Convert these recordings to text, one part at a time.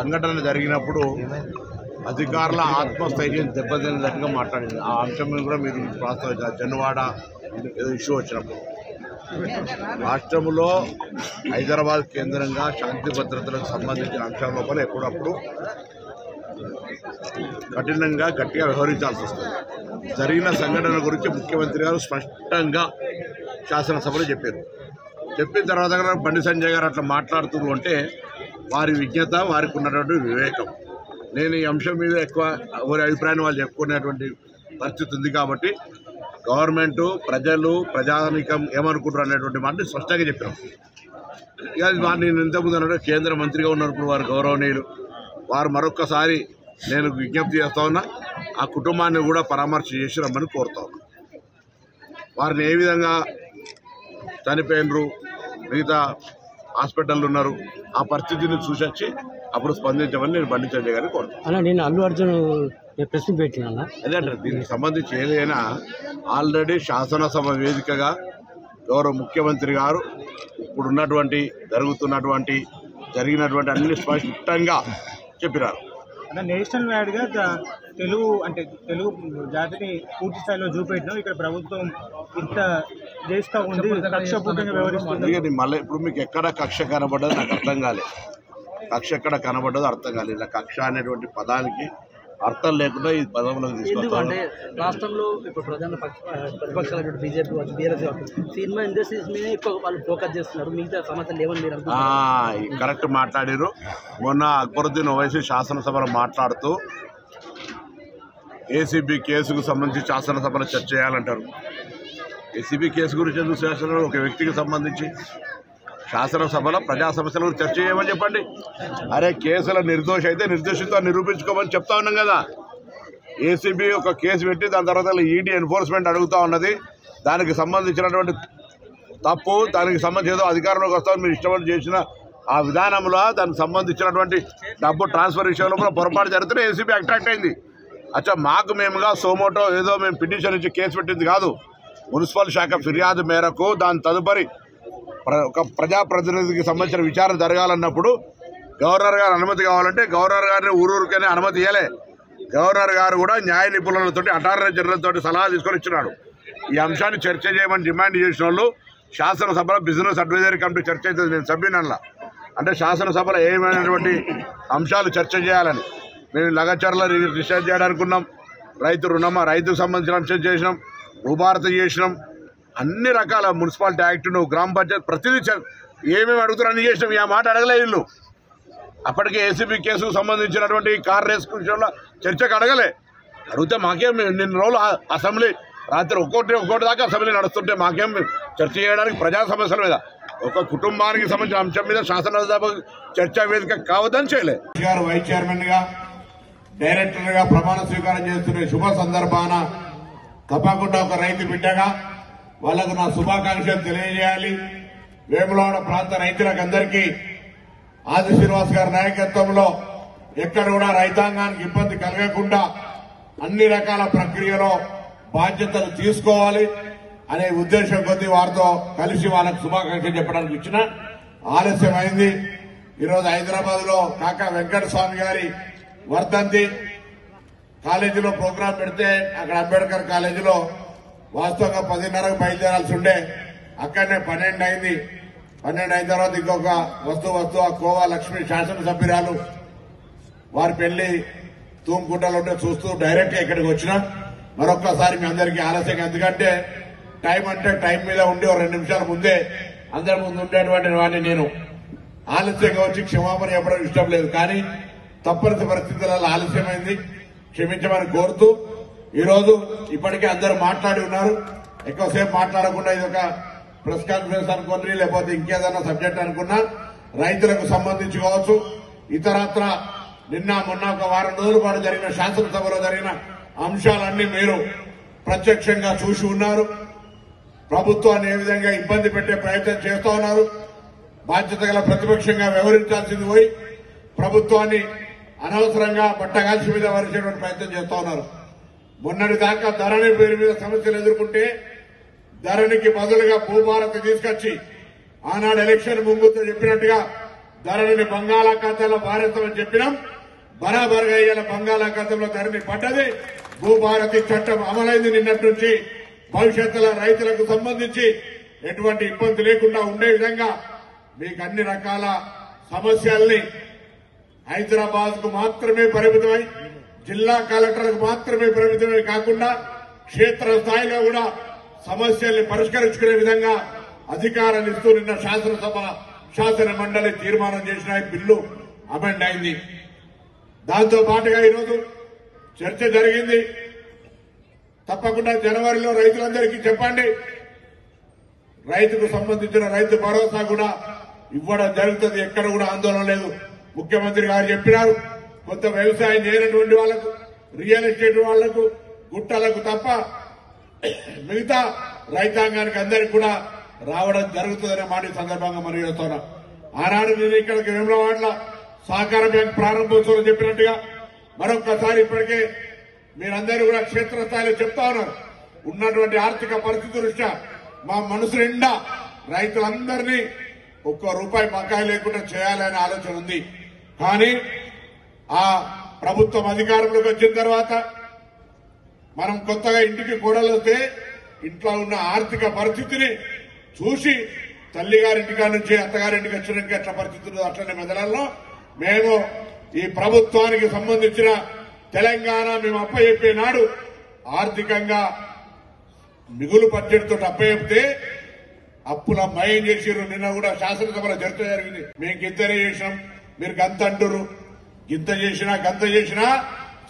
సంఘటన జరిగినప్పుడు అధికారుల ఆత్మస్థైర్యం దెబ్బతిన్నట్టుగా మాట్లాడింది. ఆ అంశం మీద కూడా మీరు ప్రస్తావించారు. జన్వాడ ఏదో ఇష్యూ వచ్చినప్పుడు రాష్ట్రంలో హైదరాబాద్ కేంద్రంగా శాంతి భద్రతలకు సంబంధించిన అంశాల లోపల ఎప్పుడప్పుడు కఠినంగా గట్టిగా వ్యవహరించాల్సి వస్తుంది. జరిగిన సంఘటన గురించి ముఖ్యమంత్రి గారు స్పష్టంగా శాసనసభలో చెప్పారు. చెప్పిన తర్వాత కూడా బండి సంజయ్ గారు అట్లా మాట్లాడుతున్నారు అంటే వారి విజ్ఞత, వారికి ఉన్నటువంటి వివేకం. నేను ఈ అంశం మీద ఎక్కువ ఎవరి అభిప్రాయాన్ని వాళ్ళు చెప్పుకునేటువంటి పరిస్థితి ఉంది కాబట్టి గవర్నమెంటు, ప్రజలు, ప్రజానీకం ఏమనుకుంటారు అనేటువంటి మాటని స్పష్టంగా చెప్పాను. ఇక నేను ఇంతకుముందు అన్నట్టు కేంద్ర మంత్రిగా ఉన్నప్పుడు వారు గౌరవనీయులు, వారు మరొక్కసారి నేను విజ్ఞప్తి చేస్తా ఉన్నా, ఆ కుటుంబాన్ని కూడా పరామర్శ చేసి రమ్మని కోరుతా ఉన్నా. వారిని ఏ విధంగా చనిపోయినరు, మిగతా హాస్పిటల్ ఉన్నారు, ఆ పరిస్థితిని చూసొచ్చి అప్పుడు స్పందించమని నేను బండి సంజయ్ గారిని కోరుతాను. అలా నేను అల్లు అర్జున్ ప్రశ్న పెట్టినా అదేంటే దీనికి సంబంధించి ఏదైనా ఆల్రెడీ శాసనసభ వేదికగా గౌరవ ముఖ్యమంత్రి గారు ఇప్పుడున్నటువంటి జరిగినటువంటి అన్ని స్పష్టంగా చెప్పినారు. అంటే నేషనల్ వైడ్గా తెలుగు జాతిని పూర్తి స్థాయిలో చూపెట్టినాం. ఇక్కడ ప్రభుత్వం ఇంత చేస్తూ ఉంది, కక్షపూర్తంగా వ్యవహరిస్తుంది. మళ్ళీ ఇప్పుడు మీకు ఎక్కడ కక్ష కనబడ్డది నాకు అర్థం కాలేదు. కక్ష ఎక్కడ కనబడ్డదో అర్థం కాలేదు. ఇలా కక్ష అనేటువంటి పదానికి అర్థం లేకుండా ఈ పదంలోకి తీసుకొస్తాను. రాష్ట్రంలో ఇప్పుడు ప్రధాన ప్రతిపక్షాలు బీజేపీ బీఆర్ఎస్ సినిమా ఇండస్ట్రీస్ మీద ఎక్కువ వాళ్ళు ఫోకస్ చేస్తున్నారు. మిగతా సమస్యలు ఏమని మీరు కరెక్ట్ మాట్లాడారు. మొన్న అక్బరుద్దీన్ ఓవైసీ శాసనసభలో మాట్లాడుతూ ఏసీబీ కేసుకు సంబంధించి శాసనసభలో చర్చ చేయాలంటారు. ఏసీబీ కేసు గురించి ఎందుకు శాసనసభలో ఒక వ్యక్తికి సంబంధించి శాసనసభలో ప్రజా సమస్యల గురించి చర్చ చేయమని చెప్పండి. అరే కేసుల నిర్దోషి అయితే నిర్దోషితో నిరూపించుకోమని చెప్తా ఉన్నాం కదా. ఏసీబీ ఒక కేసు పెట్టి దాని తర్వాత ఈడీ ఎన్ఫోర్స్మెంట్ అడుగుతూ ఉన్నది. దానికి సంబంధించినటువంటి తప్పు, దానికి సంబంధించి ఏదో అధికారంలోకి వస్తామని మీరు ఇష్టపడి చేసిన ఆ విధానంలో దానికి సంబంధించినటువంటి డబ్బు ట్రాన్స్ఫర్ విషయంలో కూడా పొరపాటు జరిగితే ఏసీబీ అట్రాక్ట్ అయింది. అచ్చా మాకు మేముగా సోమోటో ఏదో మేము పిటిషన్ ఇచ్చి కేసు పెట్టింది కాదు. మున్సిపల్ శాఖ ఫిర్యాదు మేరకు దాని తదుపరి ఒక ప్రజాప్రతినిధికి సంబంధించిన విచారణ జరగాలన్నప్పుడు గవర్నర్ గారు అనుమతి కావాలంటే గవర్నర్ గారిని ఊరూరికనే అనుమతి ఇవ్వలే. గవర్నర్ గారు కూడా న్యాయ నిపుణులతో, అటార్నీ జనరల్ తోటి సలహా తీసుకొని ఇచ్చినాడు. ఈ అంశాన్ని చర్చ చేయమని డిమాండ్ చేసిన వాళ్ళు శాసనసభలో బిజినెస్ అడ్వైజరీ కమిటీ చర్చ అవుతుంది. నేను సభ్యునల్లా అంటే శాసనసభలో ఏమైనటువంటి అంశాలు చర్చ చేయాలని మేము లగచర్ల రిజిస్టర్ చేయడానుకున్నాం. రైతుకు సంబంధించిన అంశం చేసినాం, భూభారత చేసినాం, అన్ని రకాల మున్సిపాలిటీ యాక్ట్ను, గ్రామ పంచాయతీ ప్రతిదీ ఏమేమి అడుగుతారు అన్ని చేసినాం. ఆ మాట అడగలే వీళ్ళు. అప్పటికే ఏసీబీ కేసుకు సంబంధించినటువంటి కార్ రేస్ విషయంలో చర్చకు అడగలే. అడిగితే మాకేం నిన్న రోజులు అసెంబ్లీ రాత్రి ఒక్కోటి దాకా అసెంబ్లీ నడుస్తుంటే మాకేం చర్చ చేయడానికి ప్రజా సమస్యల మీద ఒక కుటుంబానికి సంబంధించిన అంశం మీద శాసనసభ చర్చా వేదిక కావద్దని చేయలే. గారు వైస్ చైర్మన్ గా, డైరెక్టర్ గా ప్రమాణ స్వీకారం చేస్తున్న శుభ సందర్భాన తప్పకుండా ఒక రైతు బిడ్డగా వాళ్ళకు నా శుభాకాంక్షలు తెలియజేయాలి. వేములవాడ ప్రాంత రైతులకు అందరికీ ఆది శ్రీనివాస్ గారి నాయకత్వంలో ఎక్కడ కూడా రైతాంగానికి ఇబ్బంది కలగకుండా అన్ని రకాల ప్రక్రియలో బాధ్యతలు తీసుకోవాలి అనే ఉద్దేశం కొద్దీ వారితో కలిసి వాళ్ళకు శుభాకాంక్షలు చెప్పడానికి ఇచ్చిన ఆలస్యమైంది. ఈరోజు హైదరాబాద్ లో కాకా వెంకటస్వామి గారి వర్ధంతి కాలేజీలో ప్రోగ్రాం పెడితే అక్కడ అంబేద్కర్ కాలేజీలో వాస్తవంగా 10:30కు బయలుదేరాల్సి ఉండే, అక్కడనే 12 అయింది. 12 అయిన తర్వాత ఇంకొక వస్తూ ఆ కోవా లక్ష్మి శాసనసభ్యురాలు వారి పెళ్లి తూముకుంటలో ఉంటే చూస్తూ డైరెక్ట్ గా ఇక్కడికి వచ్చినా మరొక్కసారి మీ అందరికీ ఆలస్యంగా, ఎందుకంటే టైం అంటే టైం మీద ఉండి 2 నిమిషాల ముందే అందరి ముందు ఉండేటువంటి వాడిని నేను ఆలస్యంగా వచ్చి క్షమాపణ చెప్పడం ఇష్టం లేదు. కానీ తప్పనిసరి పరిస్థితులలో ఆలస్యమైంది, క్షమించమని కోరుతూ ఈరోజు ఇప్పటికే అందరూ మాట్లాడి ఉన్నారు. ఎక్కువసేపు మాట్లాడకుండా ఇది ఒక ప్రెస్ కాన్ఫరెన్స్ అనుకోండి, లేకపోతే ఇంకేదైనా సబ్జెక్ట్ అనుకున్నా రైతులకు సంబంధించి కావచ్చు, ఇతరత్ర నిన్న మొన్న ఒక వారం రోజుల పాటు జరిగిన శాసనసభలో జరిగిన అంశాలన్నీ మీరు ప్రత్యక్షంగా చూసి ఉన్నారు. ప్రభుత్వాన్ని ఏ విధంగా ఇబ్బంది పెట్టే ప్రయత్నం చేస్తూ ఉన్నారు. బాధ్యత గల ప్రతిపక్షంగా వ్యవహరించాల్సింది పోయి ప్రభుత్వాన్ని అనవసరంగా బట్టగాల్చి మీద వరిచేటువంటి ప్రయత్నం చేస్తూ ఉన్నారు. మొన్నటి దాకా ధరణి పేరు మీద సమస్యలు ఎదుర్కొంటే ధరణికి బదులుగా భూభారతి తీసుకొచ్చి ఆనాడు ఎలక్షన్ ముంగుతో చెప్పినట్టుగా ధరణిని బంగాళాఖాతంలో భారతమని చెప్పినాం. బరాబరుగా ఇవాళ బంగాళాఖాతంలో ధరణి పడ్డది. భూభారతి చట్టం అమలైంది నిన్నటి నుంచి. భవిష్యత్తులో రైతులకు సంబంధించి ఎటువంటి ఇబ్బంది లేకుండా ఉండే విధంగా మీకు అన్ని రకాల సమస్యల్ని హైదరాబాద్ కు మాత్రమే పరిమితమై, జిల్లా కలెక్టర్లకు మాత్రమే పరిమితమై కాకుండా క్షేత్ర స్థాయిలో కూడా సమస్యల్ని పరిష్కరించుకునే విధంగా అధికారాలు ఇస్తూ నిన్న శాసనసభ శాసన మండలి తీర్మానం చేసిన బిల్లు అమెండ్ అయింది. దాంతో పాటుగా ఈరోజు చర్చ జరిగింది. తప్పకుండా జనవరిలో రైతులందరికీ చెప్పండి, రైతుకు సంబంధించిన రైతు భరోసా కూడా ఇవ్వడం జరుగుతుంది. ఎక్కడ కూడా ఆందోళన లేదు. ముఖ్యమంత్రి గారు చెప్పినారు, కొంత వ్యవసాయం చేయనటువంటి వాళ్లకు, రియల్ ఎస్టేట్ వాళ్లకు, గుట్టలకు తప్ప మిగతా రైతాంగానికి అందరికి కూడా రావడం జరుగుతుందనే మాట ఈ సందర్భంగా మనం చేస్తున్నాం. ఆనాడు నేను ఇక్కడికి వేములవాడల సహకార బ్యాంక్ ప్రారంభోత్సవం చెప్పినట్టుగా మరొకసారి ఇప్పటికే మీరందరూ కూడా క్షేత్రస్థాయిలో చెప్తా ఉన్నారు. ఉన్నటువంటి ఆర్థిక పరిస్థితి దృష్ట్యా మా మనసు నిండా రైతులందరినీ ఒక్క రూపాయి బకాయి లేకుండా చేయాలనే ఆలోచన ఉంది. కానీ ఆ ప్రభుత్వం అధికారంలోకి వచ్చిన తర్వాత మనం కొత్తగా ఇంటికి కోడలు వస్తే ఇంట్లో ఉన్న ఆర్థిక పరిస్థితిని చూసి తల్లిగారింటికా నుంచి అత్తగారింటికి వచ్చినాక ఎట్లా పరిస్థితులు అట్లనే మెదలలో మేము ఈ ప్రభుత్వానికి సంబంధించిన తెలంగాణ మేము అప్పచెప్పే నాడు ఆర్థికంగా మిగులు బడ్జెట్ తోటి అప్పచెప్తే అప్పుల మయం చేసిర్రు. నిన్న కూడా శాసనసభలో చర్చ జరిగింది. మేము గింతనే చేసినాం, మీరు గంత అంటురు. గింత చేసినా గంత చేసినా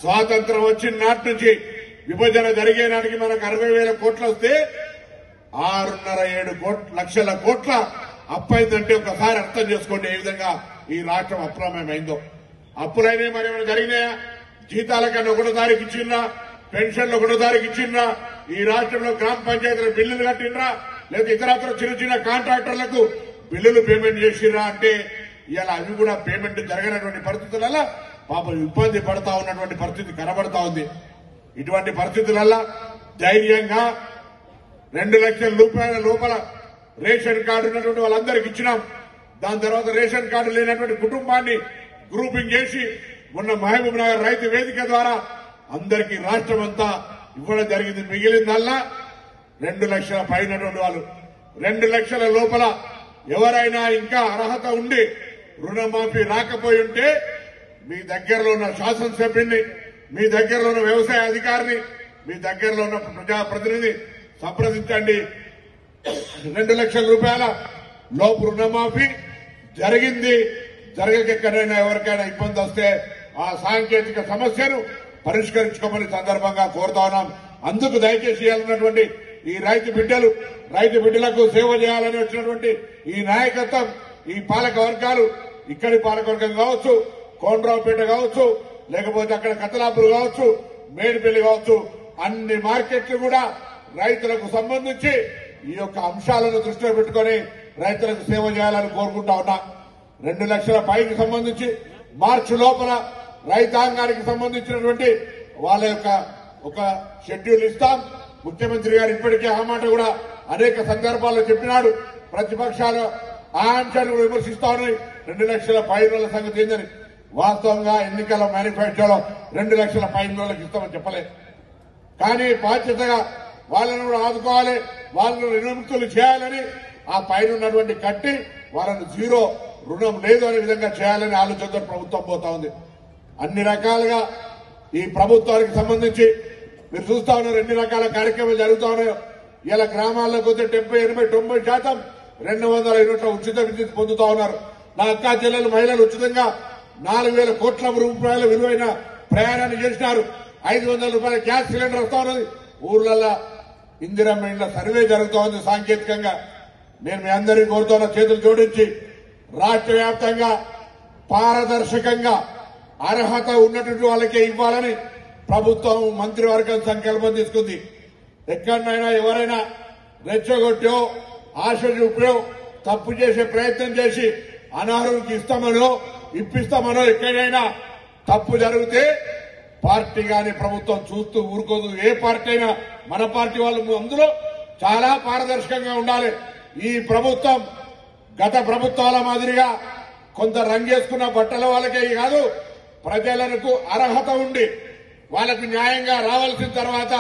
స్వాతంత్రం వచ్చిన నాటి నుంచి విభజన జరిగే నాటికి మనకు 60,000 కోట్లు వస్తే 6.5-7 లక్షల కోట్ల అప్పైందంటే ఒకసారి అర్థం చేసుకోండి ఏ విధంగా ఈ రాష్ట్రం అప్రమేమైందో. అప్పులైనా మరి ఏమైనా జరిగినాయా? జీతాల కన్నా 1వ తారీఖు ఇచ్చిండ్రా, పెన్షన్లు 1వ తారీఖు ఇచ్చిండ్రా, ఈ రాష్ట్రంలో గ్రామ పంచాయతీల బిల్లులు కట్టిండ్రా, లేదా ఇతరత్ర చిన్న చిన్న కాంట్రాక్టర్లకు బిల్లులు పేమెంట్ చేసిర్రా అంటే ఇలా అవి కూడా పేమెంట్ జరగనటువంటి పరిస్థితులలో పాపం ఇబ్బంది పడతా ఉన్నటువంటి పరిస్థితి కనబడతా ఉంది. ఇటువంటి పరిస్థితులలో ధైర్యంగా 2 లక్షల రూపాయల లోపల రేషన్ కార్డు ఉన్నటువంటి వాళ్ళందరికీ ఇచ్చినాం. దాని తర్వాత రేషన్ కార్డు లేనటువంటి కుటుంబాన్ని గ్రూపింగ్ చేసి మొన్న మహబూబ్ నగర్ రైతు వేదిక ద్వారా అందరికీ రాష్ట్రం అంతా ఇవ్వడం జరిగింది. మిగిలిందల్లా 2 లక్షల పైనటువంటి వాళ్ళు. 2 లక్షల లోపల ఎవరైనా ఇంకా అర్హత ఉండి రుణమాఫీ రాకపోయి ఉంటే మీ దగ్గరలో ఉన్న శాసనసభ్యుని, మీ దగ్గరలో ఉన్న వ్యవసాయ అధికారిని, మీ దగ్గరలో ఉన్న ప్రజాప్రతినిధి సంప్రదించండి. 2 లక్షల రూపాయల లోపు రుణమాఫీ జరిగింది. జరగకెక్కడైనా ఎవరికైనా ఇబ్బంది వస్తే ఆ సాంకేతిక సమస్యను పరిష్కరించుకోమని సందర్భంగా కోరుతా ఉన్నాం. అందుకు దయచేసి ఇవ్వాలన్నటువంటి ఈ రైతు బిడ్డలకు సేవ చేయాలని వచ్చినటువంటి ఈ నాయకత్వం, ఈ పాలక వర్గాలు, ఇక్కడి పాలకవర్గం కావచ్చు, కోనరావుపేట కావచ్చు, లేకపోతే అక్కడ కతలాపూర్ కావచ్చు, మేడిపల్లి కావచ్చు, అన్ని మార్కెట్లు కూడా రైతులకు సంబంధించి ఈ యొక్క అంశాలను దృష్టిలో పెట్టుకుని రైతులకు సేవ చేయాలని కోరుకుంటా ఉన్నా. 2 లక్షల పైకి సంబంధించి మార్చి లోపల రైతాంగానికి సంబంధించినటువంటి వాళ్ళ యొక్క ఒక షెడ్యూల్ ఇస్తాం. ముఖ్యమంత్రి గారు ఇప్పటికే ఆ మాట కూడా అనేక సందర్భాల్లో చెప్పినాడు. ప్రతిపక్షాలు ఆ అంశాన్ని కూడా విమర్శిస్తా ఉన్నాయి. 2 లక్షల పైన సంగతి ఏందని. వాస్తవంగా ఎన్నికల మేనిఫెస్టోలో 2 లక్షల పైన ఇస్తామని చెప్పలేదు. కానీ బాధ్యతగా వాళ్ళను కూడా ఆదుకోవాలి, వాళ్ళను రుణముక్తులు చేయాలని ఆ పైన ఉన్నటువంటి కట్టి వాళ్ళను జీరో రుణం లేదు అనే విధంగా చేయాలని ఆలోచనతో ప్రభుత్వం పోతా ఉంది. అన్ని రకాలుగా ఈ ప్రభుత్వానికి సంబంధించి మీరు చూస్తా ఉన్నారు ఎన్ని రకాల కార్యక్రమాలు జరుగుతా ఉన్నాయో. ఇలా గ్రామాల్లోకి వస్తే 70-80-90% 200 యూనిట్ల ఉచిత విద్యుత్ పొందుతా ఉన్నారు. నా అక్కా చెల్లెలు మహిళలు ఉచితంగా 4,000 కోట్ల రూపాయల విలువైన ప్రయాణాన్ని చేసినారు. 500 రూపాయల గ్యాస్ సిలిండర్ వస్తా ఉన్నది. ఊర్లలో ఇందిరమ్మ ఇండ్ల సర్వే జరుగుతూ ఉంది సాంకేతికంగా. నేను మీ అందరికీ కోరుతున్న చేతులు జోడించి రాష్ట్ర వ్యాప్తంగా పారదర్శకంగా అర్హత ఉన్నటువంటి వాళ్ళకే ఇవ్వాలని ప్రభుత్వం మంత్రివర్గం సంకల్పం తీసుకుంది. ఎక్కడైనా ఎవరైనా రెచ్చగొట్టో ఆశ చూపో తప్పు చేసే ప్రయత్నం చేసి అనర్హులకు ఇస్తామనో ఇప్పిస్తామనో ఎక్కడైనా తప్పు జరిగితే పార్టీ గాని ప్రభుత్వం చూస్తూ ఊరుకోదు. ఏ పార్టీ అయినా మన పార్టీ వాళ్ళు అందులో చాలా పారదర్శకంగా ఉండాలి. ఈ ప్రభుత్వం గత ప్రభుత్వాల మాదిరిగా కొంత రంగేసుకున్న బట్టల వాళ్ళకే కాదు, ప్రజలకు అర్హత ఉండి వాళ్ళకు న్యాయంగా రావాల్సిన తర్వాత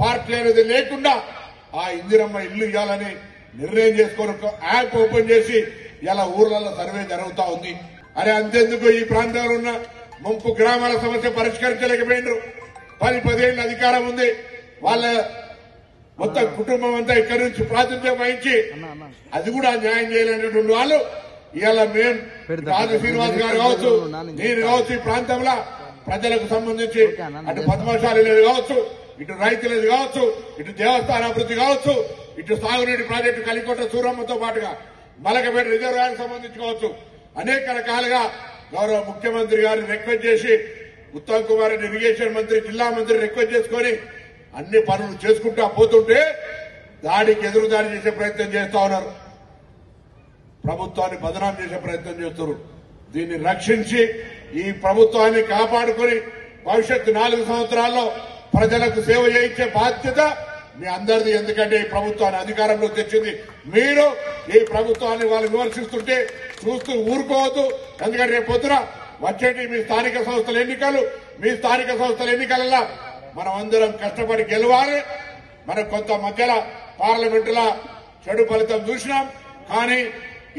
పార్టీ అనేది లేకుండా ఆ ఇందిరమ్మ ఇల్లు ఇవ్వాలని నిర్ణయం చేసుకొని యాప్ ఓపెన్ చేసి ఇలా ఊర్లలో సర్వే జరుగుతా ఉంది. అరే అంతెందుకు ఈ ప్రాంతంలో ఉన్న ముంపు గ్రామాల సమస్య పరిష్కరించలేకపోయినారు. 10 ఏళ్ళ అధికారం ఉంది, వాళ్ళ మొత్తం కుటుంబం అంతా ఇక్కడి నుంచి ప్రాతినిధ్యం వహించి అది కూడా న్యాయం చేయలేనటువంటి వాళ్ళు ఇవాళ మేము రాజు శ్రీనివాస్ గారు కావచ్చు, నేను కావచ్చు, ఈ ప్రాంతంలో ప్రజలకు సంబంధించి అటు పద్మశాలిది కావచ్చు, ఇటు రైతులది కావచ్చు, ఇటు దేవస్థాన అభివృద్ధి కావచ్చు, ఇటు సాగునీటి ప్రాజెక్టు కలికోట సూరమ్మతో పాటుగా మలకపేట రిజర్వాయర్ సంబంధించి కావచ్చు, అనేక రకాలుగా గౌరవ ముఖ్యమంత్రి గారిని రిక్వెస్ట్ చేసి ఉత్తమ్ కుమార్ రెడ్డి ఇరిగేషన్ మంత్రి, జిల్లా మంత్రి రిక్వెస్ట్ చేసుకుని అన్ని పనులు చేసుకుంటా పోతుంటే దాడికి ఎదురుదాడి చేసే ప్రయత్నం చేస్తా ఉన్నారు. ప్రభుత్వాన్ని బదనాం చేసే ప్రయత్నం చేస్తున్నారు. దీన్ని రక్షించి ఈ ప్రభుత్వాన్ని కాపాడుకుని భవిష్యత్తు 4 సంవత్సరాల్లో ప్రజలకు సేవ చేయించే బాధ్యత మీ అందరిది. ఎందుకంటే ఈ ప్రభుత్వాన్ని అధికారంలోకి తెచ్చింది మీరు. ఈ ప్రభుత్వాన్ని వాళ్ళు విమర్శిస్తుంటే చూస్తూ ఊరుకోవద్దు. ఎందుకంటే రేపు పొద్దున వచ్చేటి మీ స్థానిక సంస్థల ఎన్నికలు. మీ స్థానిక సంస్థల ఎన్నికలలో మనం అందరం కష్టపడి గెలవాలి. మనం కొంత మధ్యలో పార్లమెంటులో చెడు ఫలితం చూసినాం. కానీ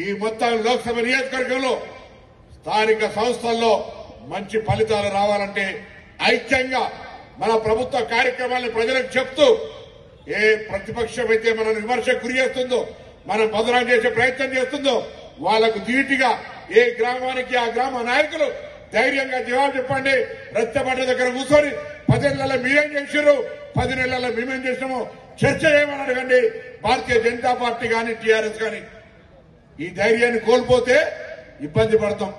ఈ మొత్తం లోక్సభ నియోజకవర్గంలో స్థానిక సంస్థల్లో మంచి ఫలితాలు రావాలంటే ఐక్యంగా మన ప్రభుత్వ కార్యక్రమాలను ప్రజలకు చెప్తూ, ఏ ప్రతిపక్షం అయితే మనల్ని విమర్శకు గురి చేస్తుందో, మనం బదనాం చేసే ప్రయత్నం చేస్తుందో వాళ్లకు ధీటుగా ఏ గ్రామానికి ఆ గ్రామ నాయకులు ధైర్యంగా జవాబు చెప్పండి. రచ్చబండ దగ్గర కూర్చొని 10 నెలల్లో మీరేం చేశారు, 10 నెలల్లో మేమేం చేసినామో చర్చ చేయమని అడగండి. భారతీయ జనతా పార్టీ కానీ టీఆర్ఎస్ కానీ ఈ ధైర్యాన్ని కోల్పోతే ఇబ్బంది పడతాం.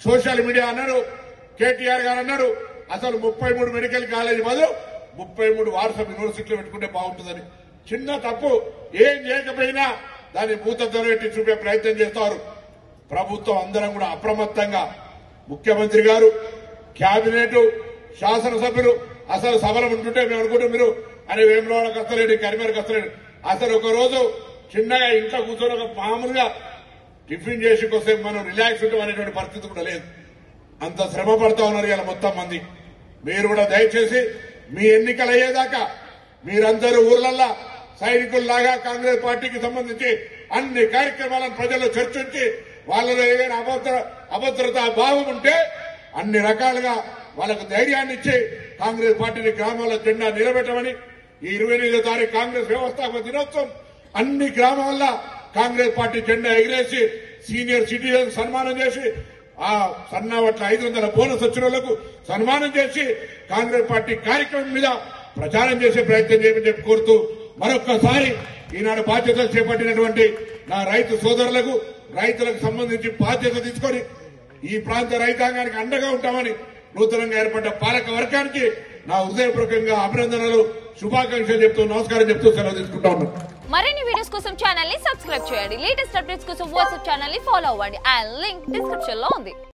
సోషల్ మీడియా అన్నారు, కేటీఆర్ గారు అన్నారు, అసలు 33 మెడికల్ కాలేజీ బదులు 33 వారసత్వ యూనివర్సిటీలు పెట్టుకుంటే బాగుంటుందని. చిన్న తప్పు ఏం చేయకపోయినా దాన్ని భూతత్వం పెట్టి చూపే ప్రయత్నం చేస్తారు. ప్రభుత్వం అందరం కూడా అప్రమత్తంగా, ముఖ్యమంత్రి గారు, కేబినెట్, శాసనసభ్యులు అసలు సభలు ఉంటుంటే మేము అనుకుంటాం మీరు అని వేములవాడకు వస్తలేడు, కరీంనగర్కి వస్తలేడు. అసలు ఒక రోజు చిన్నగా ఇంట్లో కూర్చొని ఒక మామూలుగా టిఫిన్ చేసి కోసం మనం రిలాక్స్ ఉంటాం అనేటువంటి పరిస్థితి కూడా లేదు. అంత శ్రమ పడతా ఉన్నారు ఇలా మొత్తం మంది. మీరు కూడా దయచేసి మీ ఎన్నికలు అయ్యేదాకా మీరందరూ ఊర్లల్లా సైనికుల్లాగా కాంగ్రెస్ పార్టీకి సంబంధించి అన్ని కార్యక్రమాలను ప్రజల్లో చర్చించి వాళ్ళలో ఏదైనా అభద్రతా భావం ఉంటే అన్ని రకాలుగా వాళ్ళకు ధైర్యాన్ని ఇచ్చి కాంగ్రెస్ పార్టీని గ్రామాల్లో జెండా నిలబెట్టమని, ఈ 29వ తారీఖు కాంగ్రెస్ వ్యవస్థాపక దినోత్సవం అన్ని గ్రామాల్లో కాంగ్రెస్ పార్టీ జెండా ఎగిరేసి సీనియర్ సిటిజన్ సన్మానం చేసి, ఆ సన్నావట్ల 500 బోనస్ వచ్చిన వాళ్లకు సన్మానం చేసి కాంగ్రెస్ పార్టీ కార్యక్రమం మీద ప్రచారం చేసే ప్రయత్నం చేయమని చెప్పి కోరుతూ మరొక్కసారి ఈనాడు బాధ్యతలు చేపట్టినటువంటి నా రైతు సోదరులకు, రైతులకు సంబంధించి బాధ్యత తీసుకొని ఈ ప్రాంత రైతాంగానికి అండగా ఉంటామని నూతనంగా ఏర్పడ్డ పాలక వర్గానికి నా హృదయపూర్వకంగా అభినందనలు, శుభాకాంక్షలు చెప్తూ నమస్కారం చెప్తూ సెలవు తీసుకుంటా ఉన్నాను. మరిన్ని వీడియోస్ కోసం ఛానల్ ని సబ్స్క్రైబ్ చేయండి. లేటెస్ట్ అప్డేట్స్ కోసం వాట్సాప్ ఛానల్ ని ఫాలో అవ్వండి. ఆ లింక్ డిస్క్రిప్షన్ లో ఉంది.